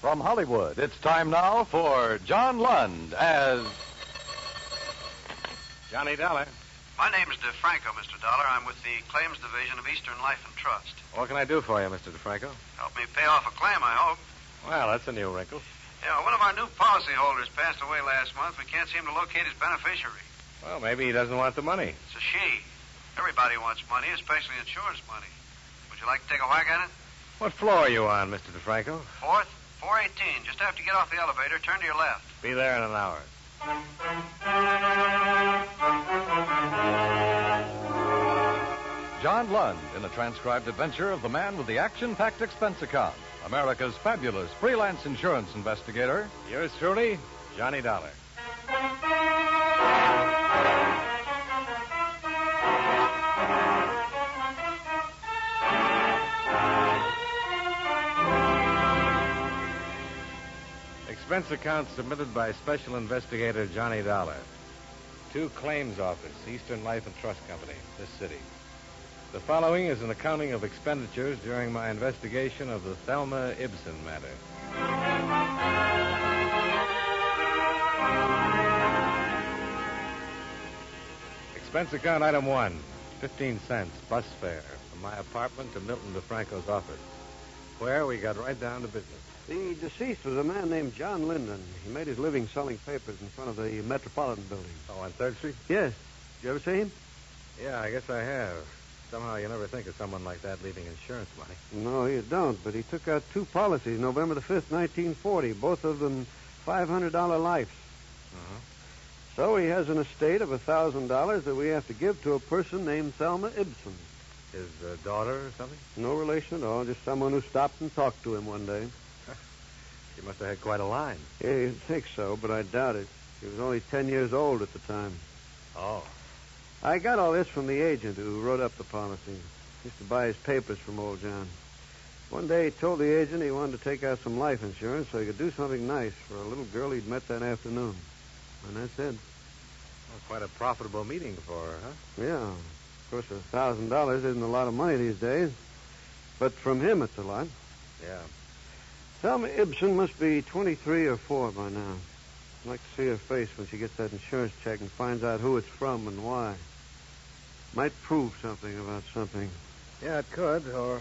From Hollywood, it's time now for John Lund as Johnny Dollar. My name is DeFranco, Mr. Dollar. I'm with the Claims Division of Eastern Life and Trust. What can I do for you, Mr. DeFranco? Help me pay off a claim, I hope. Well, that's a new wrinkle. Yeah, one of our new policyholders passed away last month. We can't seem to locate his beneficiary. Well, maybe he doesn't want the money. It's a she. Everybody wants money, especially insurance money. Would you like to take a whack at it? What floor are you on, Mr. DeFranco? 4th, 418. Just after you get off the elevator, turn to your left. Be there in an hour. John Lund in a transcribed adventure of the man with the action-packed expense account, America's fabulous freelance insurance investigator. Yours truly, Johnny Dollar. Expense account submitted by Special Investigator Johnny Dollar. To Claims Office, Eastern Life and Trust Company, this city. The following is an accounting of expenditures during my investigation of the Thelma Ibsen matter. Expense account item 1, 15 cents, bus fare, from my apartment to Milton DeFranco's office, where we got right down to business. The deceased was a man named John Linden. He made his living selling papers in front of the Metropolitan Building. Oh, on 3rd Street? Yes. Did you ever see him? Yeah, I guess I have. Somehow you never think of someone like that leaving insurance money. No, you don't. But he took out 2 policies November the 5th, 1940, both of them $500 lives. Uh-huh. So he has an estate of $1,000 that we have to give to a person named Thelma Ibsen. His daughter or something? No relation at all, just someone who stopped and talked to him one day. She must have had quite a line. Yeah, you'd think so, but I doubt it. She was only 10 years old at the time. Oh. I got all this from the agent who wrote up the policy. Used to buy his papers from old John. One day he told the agent he wanted to take out some life insurance so he could do something nice for a little girl he'd met that afternoon. And that's it. Well, quite a profitable meeting for her, huh? Yeah. Of course, $1,000 isn't a lot of money these days. But from him, it's a lot. Yeah. Thelma Ibsen must be 23 or 4 by now. I'd like to see her face when she gets that insurance check and finds out who it's from and why. Might prove something about something. Yeah, it could, or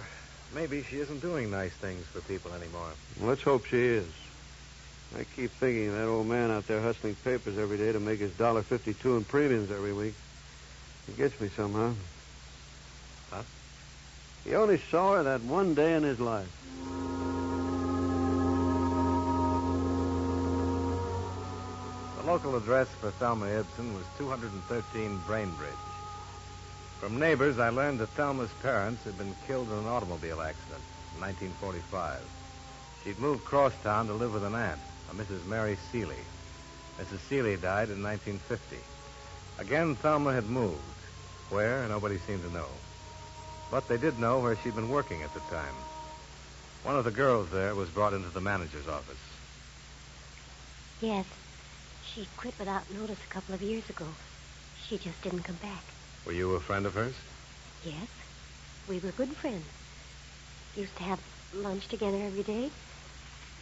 maybe she isn't doing nice things for people anymore. Well, let's hope she is. I keep thinking of that old man out there hustling papers every day to make his $1.52 in premiums every week. It gets me somehow. Huh? He only saw her that one day in his life. The local address for Thelma Ibsen was 213 Brainbridge. From neighbors, I learned that Thelma's parents had been killed in an automobile accident in 1945. She'd moved crosstown to live with an aunt, a Mrs. Mary Seeley. Mrs. Seeley died in 1950. Again, Thelma had moved. Where, nobody seemed to know. But they did know where she'd been working at the time. One of the girls there was brought into the manager's office. Yes. She quit without notice a couple of years ago. She just didn't come back. Were you a friend of hers? Yes. We were good friends. Used to have lunch together every day.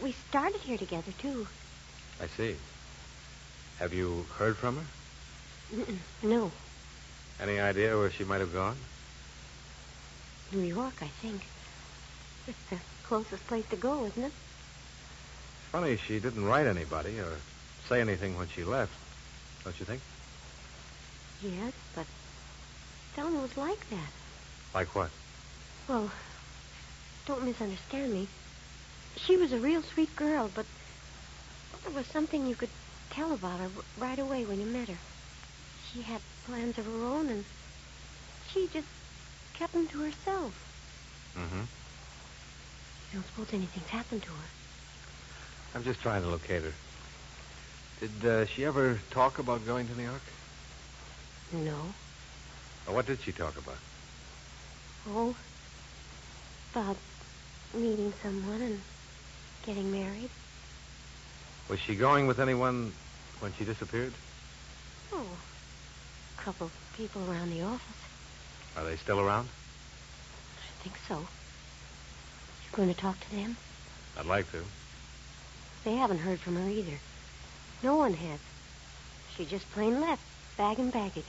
We started here together, too. I see. Have you heard from her? No. Any idea where she might have gone? New York, I think. It's the closest place to go, isn't it? Funny she didn't write anybody or say anything when she left, don't you think? Yes, but Thelma was like that. Like what? Well, don't misunderstand me. She was a real sweet girl, but there was something you could tell about her right away when you met her. She had plans of her own, and she just kept them to herself. Mm-hmm. You don't suppose anything's happened to her? I'm just trying to locate her. Did she ever talk about going to New York? No. Or what did she talk about? Oh, about meeting someone and getting married. Was she going with anyone when she disappeared? Oh, a couple of people around the office. Are they still around? I think so. You going to talk to them? I'd like to. They haven't heard from her either. No one has. She just plain left, bag and baggage.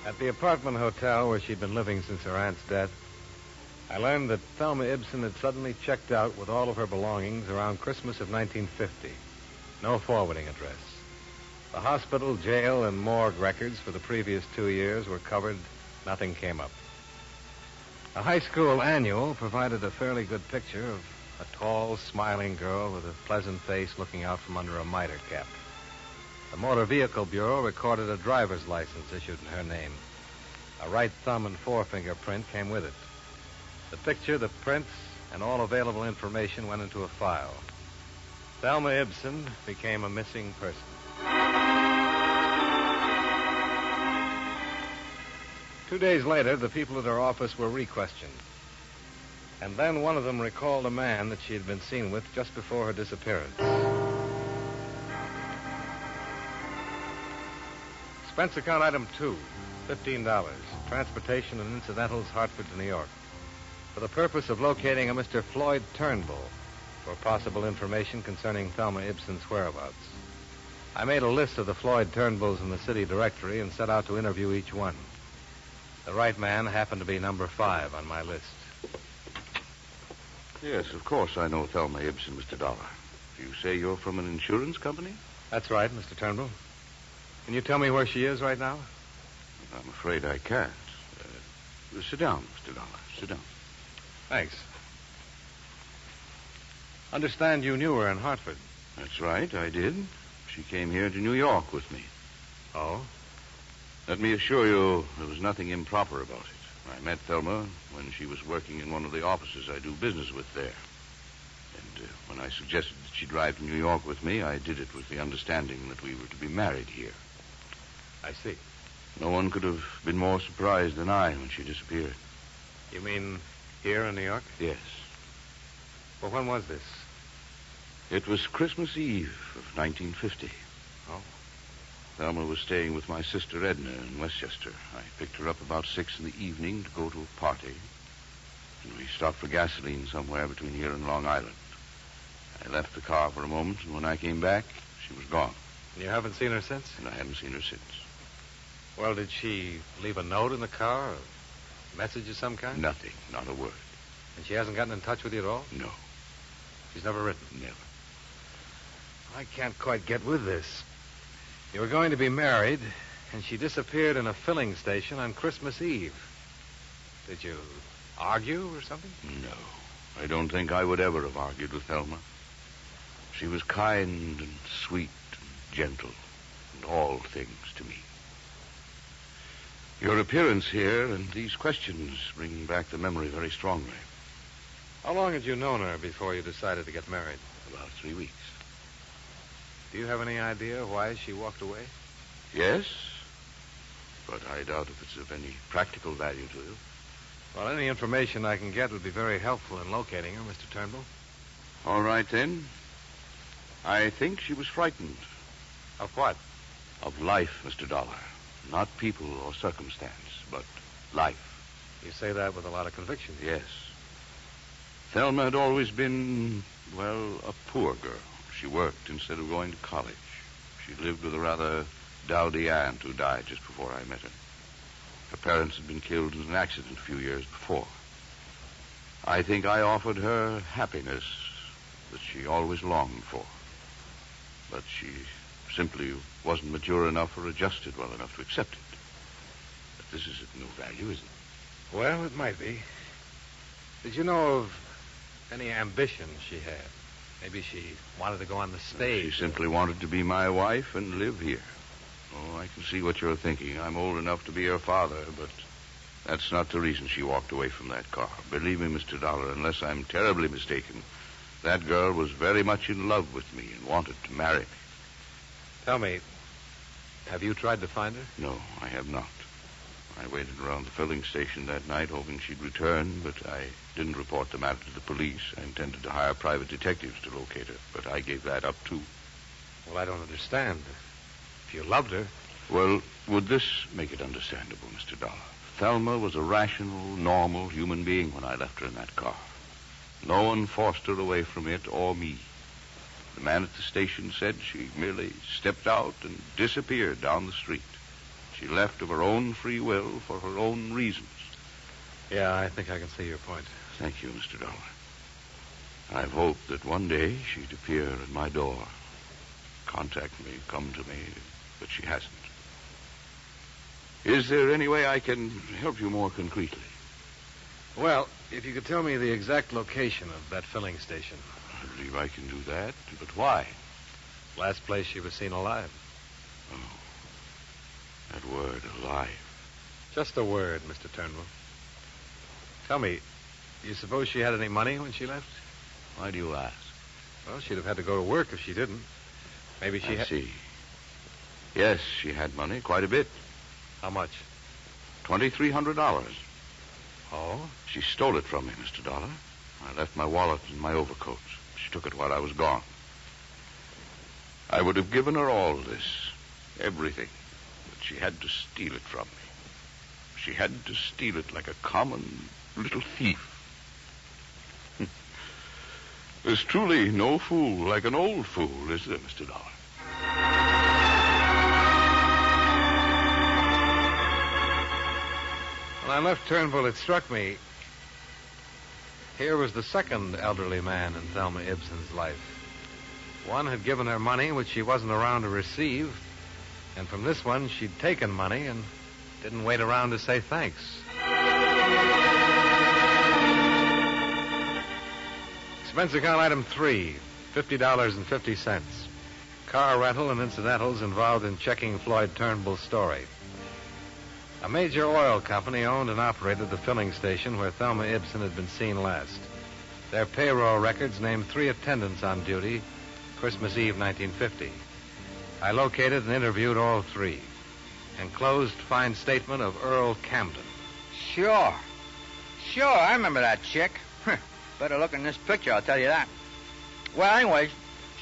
At the apartment hotel where she'd been living since her aunt's death, I learned that Thelma Ibsen had suddenly checked out with all of her belongings around Christmas of 1950. No forwarding address. The hospital, jail, and morgue records for the previous 2 years were covered. Nothing came up. A high school annual provided a fairly good picture of a tall, smiling girl with a pleasant face looking out from under a miter cap. The Motor Vehicle Bureau recorded a driver's license issued in her name. A right thumb and forefinger print came with it. The picture, the prints, and all available information went into a file. Thelma Ibsen became a missing person. 2 days later, the people at her office were re-questioned. And then one of them recalled a man that she had been seen with just before her disappearance. Expense account item 2, $15. Transportation and incidentals, Hartford to New York. For the purpose of locating a Mr. Floyd Turnbull for possible information concerning Thelma Ibsen's whereabouts. I made a list of the Floyd Turnbulls in the city directory and set out to interview each one. The right man happened to be number 5 on my list. Yes, of course I know Thelma Ibsen, Mr. Dollar. You say you're from an insurance company? That's right, Mr. Turnbull. Can you tell me where she is right now? I'm afraid I can't. Sit down, Mr. Dollar. Sit down. Thanks. Understand you knew her in Hartford. That's right, I did. She came here to New York with me. Oh? Let me assure you there was nothing improper about it. I met Thelma when she was working in one of the offices I do business with there. And when I suggested that she drive to New York with me, I did it with the understanding that we were to be married here. I see. No one could have been more surprised than I when she disappeared. You mean here in New York? Yes. Well, when was this? It was Christmas Eve of 1950. Oh? Thelma was staying with my sister Edna in Westchester. I picked her up about 6 in the evening to go to a party. And we stopped for gasoline somewhere between here and Long Island. I left the car for a moment, and when I came back, she was gone. You haven't seen her since? And I haven't seen her since. Well, did she leave a note in the car? Or a message of some kind? Nothing. Not a word. And she hasn't gotten in touch with you at all? No. She's never written? Never. I can't quite get with this. You were going to be married, and she disappeared in a filling station on Christmas Eve. Did you argue or something? No. I don't think I would ever have argued with Thelma. She was kind and sweet and gentle and all things to me. Your appearance here and these questions bring back the memory very strongly. How long had you known her before you decided to get married? About 3 weeks. Do you have any idea why she walked away? Yes, but I doubt if it's of any practical value to you. Well, any information I can get would be very helpful in locating her, Mr. Turnbull. All right, then. I think she was frightened. Of what? Of life, Mr. Dollar. Not people or circumstance, but life. You say that with a lot of conviction. Yes. Thelma had always been, well, a poor girl. She worked instead of going to college. She lived with a rather dowdy aunt who died just before I met her. Her parents had been killed in an accident a few years before. I think I offered her happiness that she always longed for. But she simply wasn't mature enough or adjusted well enough to accept it. But this is of no value, is it? Well, it might be. Did you know of any ambition she had? Maybe she wanted to go on the stage. She simply wanted to be my wife and live here. Oh, I can see what you're thinking. I'm old enough to be her father, but that's not the reason she walked away from that car. Believe me, Mr. Dollar, unless I'm terribly mistaken, that girl was very much in love with me and wanted to marry me. Tell me, have you tried to find her? No, I have not. I waited around the filling station that night hoping she'd return, but I didn't report the matter to the police. I intended to hire private detectives to locate her, but I gave that up, too. Well, I don't understand. If you loved her... Well, would this make it understandable, Mr. Dollar? Thelma was a rational, normal human being when I left her in that car. No one forced her away from it or me. The man at the station said she merely stepped out and disappeared down the street. She left of her own free will for her own reasons. Yeah, I think I can see your point. Thank you, Mr. Dollar. I've hoped that one day she'd appear at my door, contact me, come to me, but she hasn't. Is there any way I can help you more concretely? Well, if you could tell me the exact location of that filling station. I believe I can do that, but why? Last place she was seen alive. Oh, that word, alive. Just a word, Mr. Turnbull. Tell me, you suppose she had any money when she left? Why do you ask? Well, she'd have had to go to work if she didn't. Maybe she I see. Yes, she had money, quite a bit. How much? $2,300. Oh? She stole it from me, Mr. Dollar. I left my wallet in my overcoat. She took it while I was gone. I would have given her all this, everything, but she had to steal it from me. She had to steal it like a common little thief. There's truly no fool like an old fool, is there, Mr. Dollar? When I left Turnbull, it struck me. Here was the second elderly man in Thelma Ibsen's life. One had given her money which she wasn't around to receive, and from this one she'd taken money and didn't wait around to say thanks. Expense account item 3, $50.50. Car rental and incidentals involved in checking Floyd Turnbull's story. A major oil company owned and operated the filling station where Thelma Ibsen had been seen last. Their payroll records named 3 attendants on duty, Christmas Eve, 1950. I located and interviewed all 3. Enclosed fine statement of Earl Camden. Sure, I remember that chick. Better look in this picture, I'll tell you that. Well, anyways,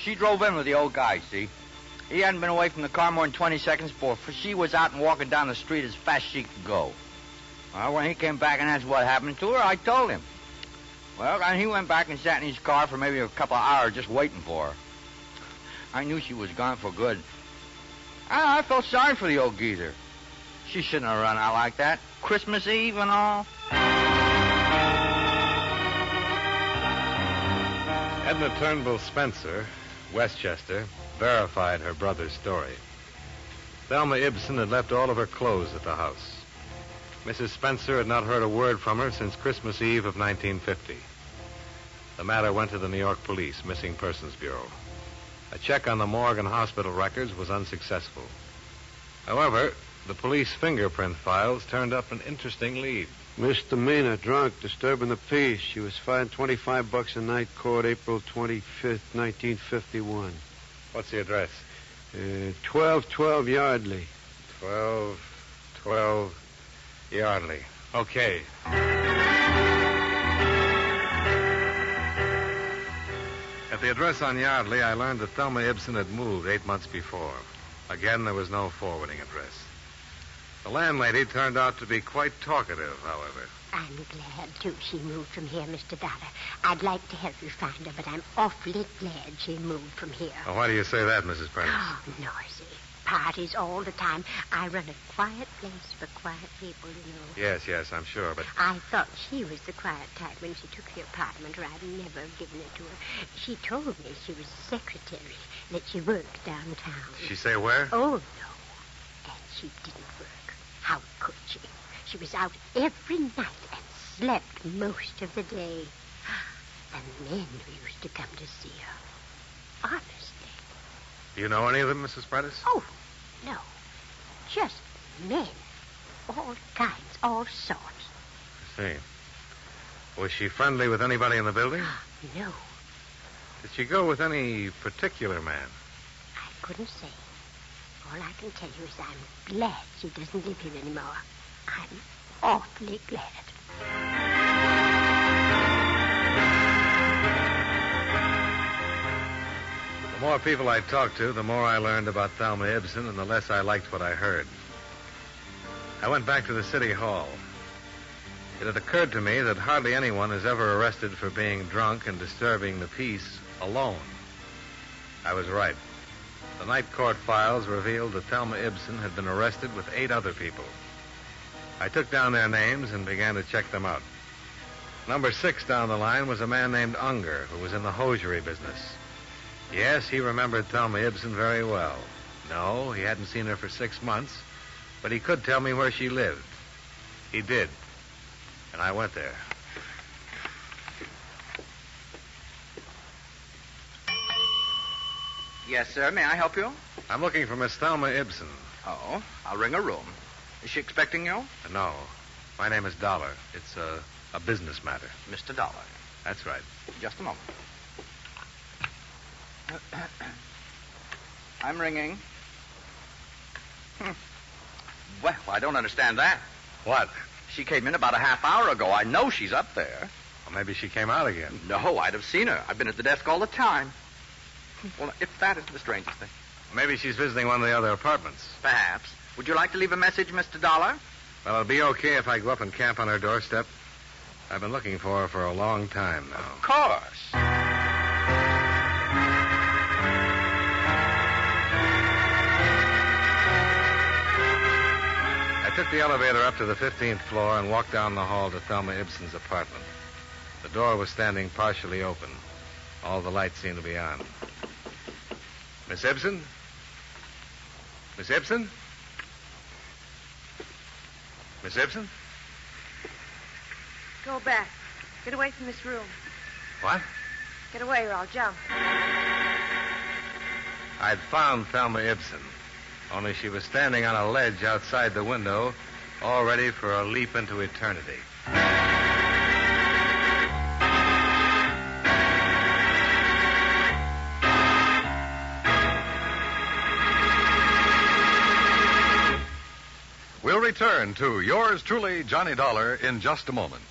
she drove in with the old guy, see? He hadn't been away from the car more than 20 seconds before she was out and walking down the street as fast as she could go. Well, when he came back and asked what happened to her, I told him. Well, and he went back and sat in his car for maybe a couple of hours just waiting for her. I knew she was gone for good. I felt sorry for the old geezer. She shouldn't have run out like that. Christmas Eve and all. Edna Turnbull Spencer, Westchester, verified her brother's story. Thelma Ibsen had left all of her clothes at the house. Mrs. Spencer had not heard a word from her since Christmas Eve of 1950. The matter went to the New York Police Missing Persons Bureau. A check on the morgue and hospital records was unsuccessful. However, the police fingerprint files turned up an interesting lead. Misdemeanor, drunk, disturbing the peace. She was fined $25 a night, court April 25th, 1951. What's the address? 1212 Yardley. 1212 Yardley. Okay. At the address on Yardley, I learned that Thelma Ibsen had moved 8 months before. Again, there was no forwarding address. The landlady turned out to be quite talkative, however. I'm glad, too, she moved from here, Mr. Dollar. I'd like to help you find her, but I'm awfully glad she moved from here. Well, why do you say that, Mrs. Prentice? Oh, noisy. Parties all the time. I run a quiet place for quiet people, you know. Yes, I'm sure, but... I thought she was the quiet type when she took the apartment, or I'd never have given it to her. She told me she was secretary, that she worked downtown. Did she say where? Oh, no. And she didn't work. How could she? She was out every night and slept most of the day. And men who used to come to see her. Honestly. Do you know any of them, Mrs. Prentice? Oh, no. Just men. All kinds, all sorts. I see. Was she friendly with anybody in the building? No. Did she go with any particular man? I couldn't say. All I can tell you is I'm glad she doesn't live here anymore. I'm awfully glad. The more people I talked to, the more I learned about Thelma Ibsen, and the less I liked what I heard. I went back to the city hall. It had occurred to me that hardly anyone is ever arrested for being drunk and disturbing the peace alone. I was right. The night court files revealed that Thelma Ibsen had been arrested with 8 other people. I took down their names and began to check them out. Number 6 down the line was a man named Unger, who was in the hosiery business. Yes, he remembered Thelma Ibsen very well. No, he hadn't seen her for 6 months, but he could tell me where she lived. He did. And I went there. Yes, sir. May I help you? I'm looking for Miss Thelma Ibsen. Oh, I'll ring her room. Is she expecting you? No. My name is Dollar. It's a business matter. Mr. Dollar. That's right. Just a moment. I'm ringing. Well, I don't understand that. What? She came in about a half hour ago. I know she's up there. Well, maybe she came out again. No, I'd have seen her. I've been at the desk all the time. Well, if that isn't the strangest thing. Maybe she's visiting one of the other apartments. Perhaps. Would you like to leave a message, Mr. Dollar? Well, it'll be okay if I go up and camp on her doorstep. I've been looking for her for a long time now. Of course. I took the elevator up to the 15th floor and walked down the hall to Thelma Ibsen's apartment. The door was standing partially open. All the lights seemed to be on. Miss Ibsen? Miss Ibsen? Miss Ibsen? Go back. Get away from this room. What? Get away or I'll jump. I'd found Thelma Ibsen, only she was standing on a ledge outside the window, all ready for a leap into eternity. We'll return to yours truly, Johnny Dollar, in just a moment.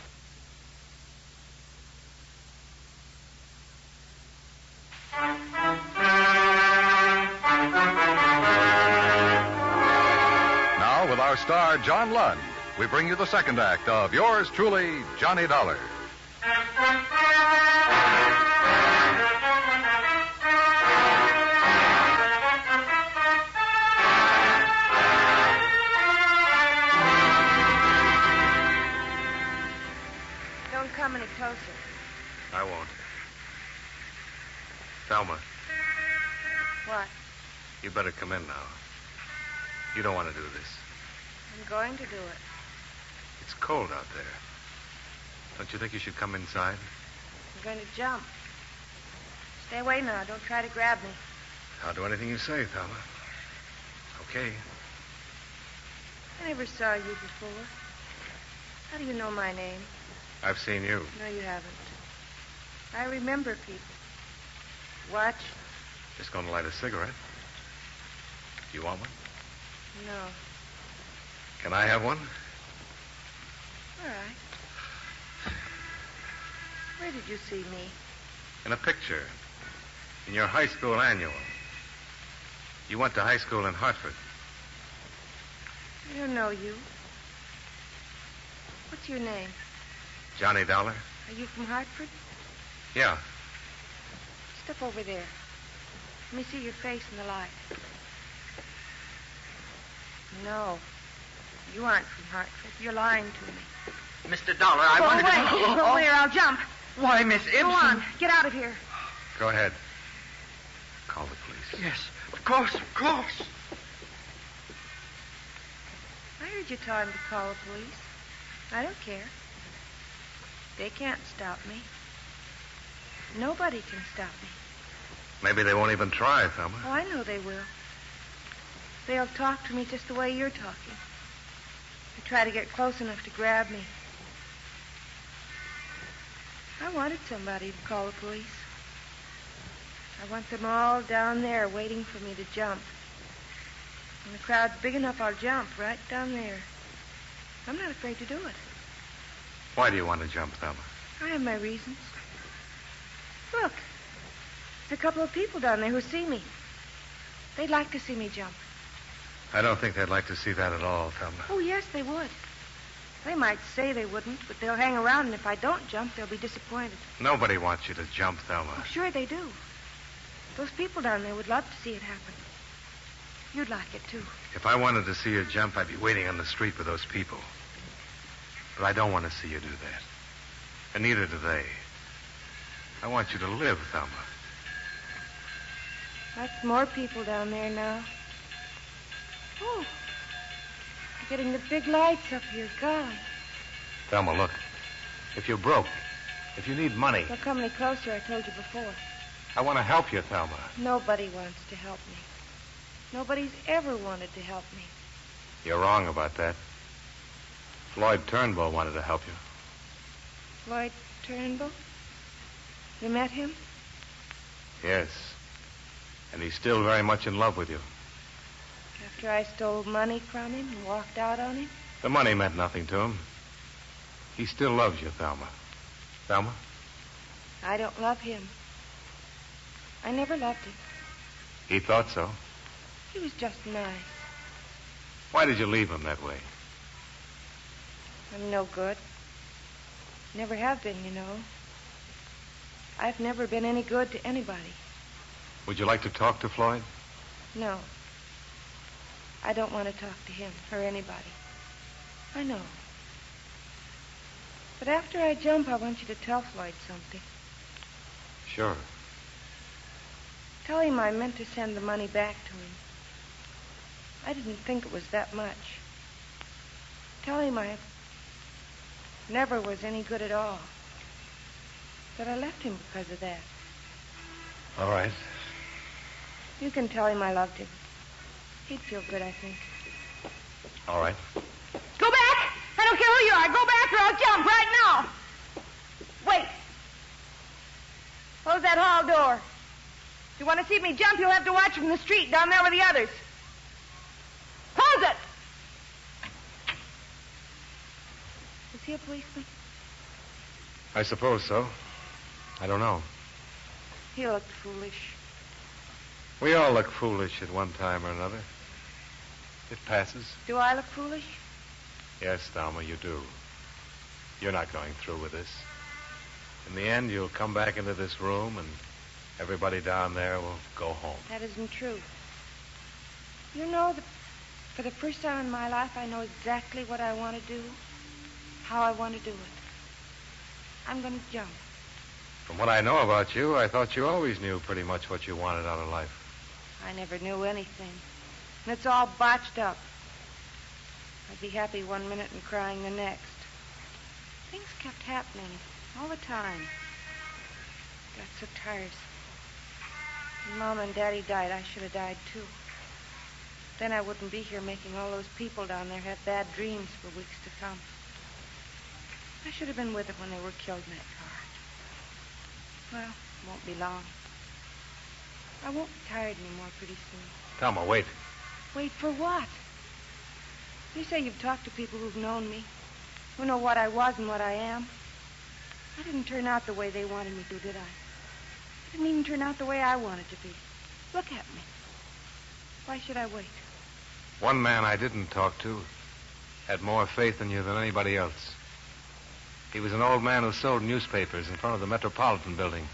Now, with our star, John Lund, we bring you the second act of yours truly, Johnny Dollar. Don't come any closer. I won't. Thelma, What? you better come in now. You don't want to do this. I'm going to do it. It's cold out there. Don't you think you should come inside? I'm going to jump. Stay away now. Don't try to grab me. I'll do anything you say, Thelma. Okay. I never saw you before. How do you know my name? I've seen you. No, you haven't. I remember people. Watch. Just going to light a cigarette. Do you want one? No. Can I have one? All right. Where did you see me? In a picture. In your high school annual. You went to high school in Hartford. I don't know you. What's your name? Johnny Dollar? Are you from Hartford? Yeah. Step over there. Let me see your face in the light. No. You aren't from Hartford. You're lying to me. Mr. Dollar, I Go wanted away. to... Go away or I'll jump. Why, Miss Ibsen? Go on. Get out of here. Go ahead. Call the police. Yes, of course, of course. I heard you tell him to call the police. I don't care. They can't stop me. Nobody can stop me. Maybe they won't even try, Thelma. Oh, I know they will. They'll talk to me just the way you're talking. They try to get close enough to grab me. I wanted somebody to call the police. I want them all down there waiting for me to jump. When the crowd's big enough, I'll jump right down there. I'm not afraid to do it. Why do you want to jump, Thelma? I have my reasons. Look, there's a couple of people down there who see me. They'd like to see me jump. I don't think they'd like to see that at all, Thelma. Oh, yes, they would. They might say they wouldn't, but they'll hang around, and if I don't jump, they'll be disappointed. Nobody wants you to jump, Thelma. Oh, sure they do. Those people down there would love to see it happen. You'd like it, too. If I wanted to see you jump, I'd be waiting on the street with those people. But I don't want to see you do that. And neither do they. I want you to live, Thelma. That's more people down there now. Oh, they're getting the big lights up here. God. Thelma, look. If you're broke, if you need money... Don't come any closer, I told you before. I want to help you, Thelma. Nobody wants to help me. Nobody's ever wanted to help me. You're wrong about that. Floyd Turnbull wanted to help you. Floyd Turnbull? You met him? Yes. And he's still very much in love with you. After I stole money from him and walked out on him? The money meant nothing to him. He still loves you, Thelma. Thelma? I don't love him. I never loved him. He thought so. He was just nice. Why did you leave him that way? I'm no good. Never have been, you know. I've never been any good to anybody. Would you like to talk to Floyd? No. I don't want to talk to him or anybody. I know. But after I jump, I want you to tell Floyd something. Sure. Tell him I meant to send the money back to him. I didn't think it was that much. Tell him I never was any good at all. That I left him because of that. All right. You can tell him I loved him. He'd feel good, I think. All right. Go back! I don't care who you are. Go back or I'll jump right now. Wait. Close that hall door. If you want to see me jump, you'll have to watch from the street down there with the others. Close it! Is he a policeman? I suppose so. I don't know. He looked foolish. We all look foolish at one time or another. It passes. Do I look foolish? Yes, Thelma, you do. You're not going through with this. In the end, you'll come back into this room and everybody down there will go home. That isn't true. You know that for the first time in my life, I know exactly what I want to do, how I want to do it. I'm going to jump. From what I know about you, I thought you always knew pretty much what you wanted out of life. I never knew anything. And it's all botched up. I'd be happy one minute and crying the next. Things kept happening all the time. Got so tiresome. When Mom and Daddy died, I should have died, too. Then I wouldn't be here making all those people down there have bad dreams for weeks to come. I should have been with them when they were killed in that car. Well, it won't be long. I won't be tired anymore pretty soon. Thelma, wait. Wait for what? You say you've talked to people who've known me, who know what I was and what I am. I didn't turn out the way they wanted me to, did I? I didn't even turn out the way I wanted to be. Look at me. Why should I wait? One man I didn't talk to had more faith in you than anybody else. He was an old man who sold newspapers in front of the Metropolitan Building.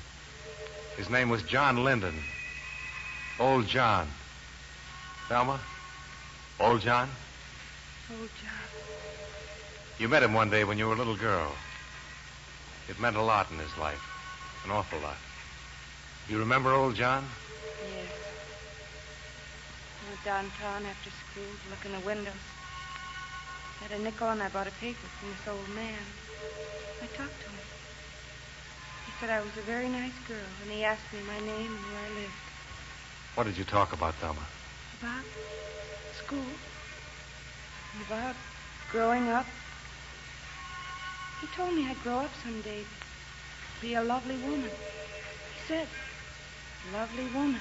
His name was John Linden. Old John. Thelma? Old John? Old John. You met him one day when you were a little girl. It meant a lot in his life. An awful lot. You remember old John? Yes. I went downtown after school to look in the windows. I had a nickel and I bought a paper from this old man. I talked to him. He said I was a very nice girl, and he asked me my name and where I lived. What did you talk about, Thelma? About school. And about growing up. He told me I'd grow up someday to be a lovely woman. He said, lovely woman.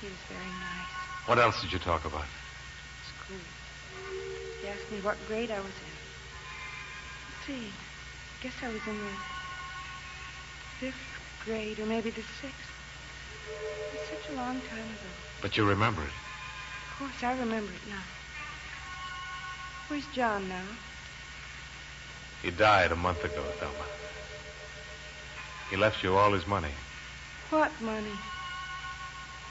He was very nice. What else did you talk about? School. He asked me what grade I was in. Let's see. I guess I was in the 5th grade, or maybe the 6th. It was such a long time ago. But you remember it. Of course, I remember it now. Where's John now? He died a month ago, Thelma. He left you all his money. What money?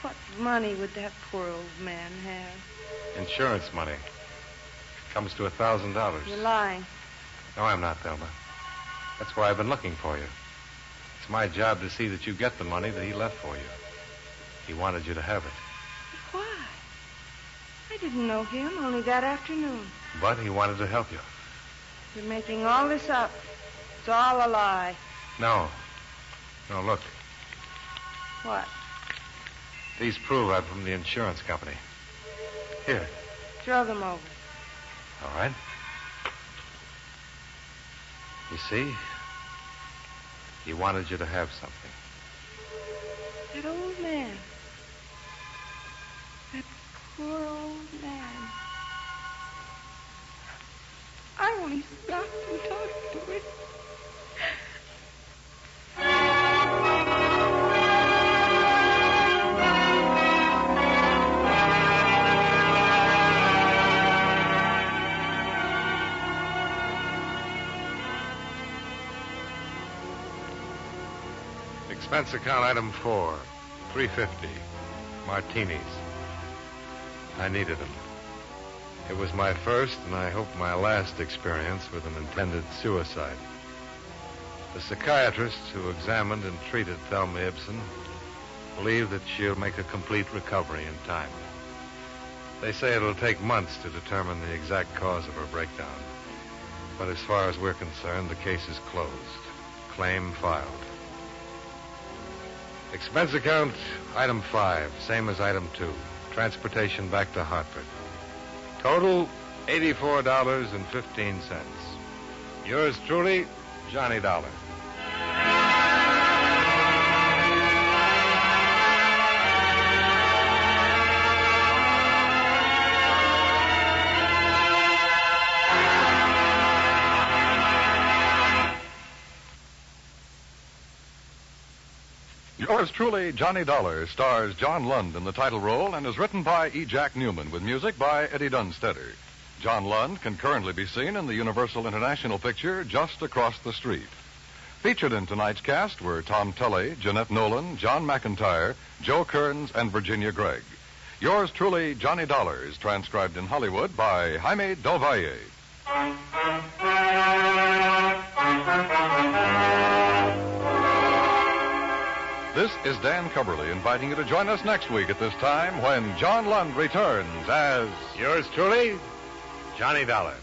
What money would that poor old man have? Insurance money. Comes to $1,000. You're lying. No, I'm not, Thelma. That's why I've been looking for you. It's my job to see that you get the money that he left for you. He wanted you to have it. But why? I didn't know him only that afternoon. But he wanted to help you. You're making all this up. It's all a lie. No. No, look. What? These prove I'm from the insurance company. Here. Throw them over. All right. You see? He wanted you to have something. That old man. That poor old man. I only stopped and talked to him. Expense account item 4, $3.50. Martinis. I needed them. It was my first, and I hope my last, experience with an intended suicide. The psychiatrists who examined and treated Thelma Ibsen believe that she'll make a complete recovery in time. They say it'll take months to determine the exact cause of her breakdown. But as far as we're concerned, the case is closed. Claim filed. Expense account, item 5, same as item 2. Transportation back to Hartford. Total, $84.15. Yours truly, Johnny Dollar. Yours truly, Johnny Dollar, stars John Lund in the title role and is written by E. Jack Newman with music by Eddie Dunstetter. John Lund can currently be seen in the Universal International picture Just Across the Street. Featured in tonight's cast were Tom Tully, Jeanette Nolan, John McIntyre, Joe Kearns, and Virginia Gregg. Yours truly, Johnny Dollar, is transcribed in Hollywood by Jaime Del Valle. This is Dan Cubberly inviting you to join us next week at this time when John Lund returns as... Yours truly, Johnny Dollar.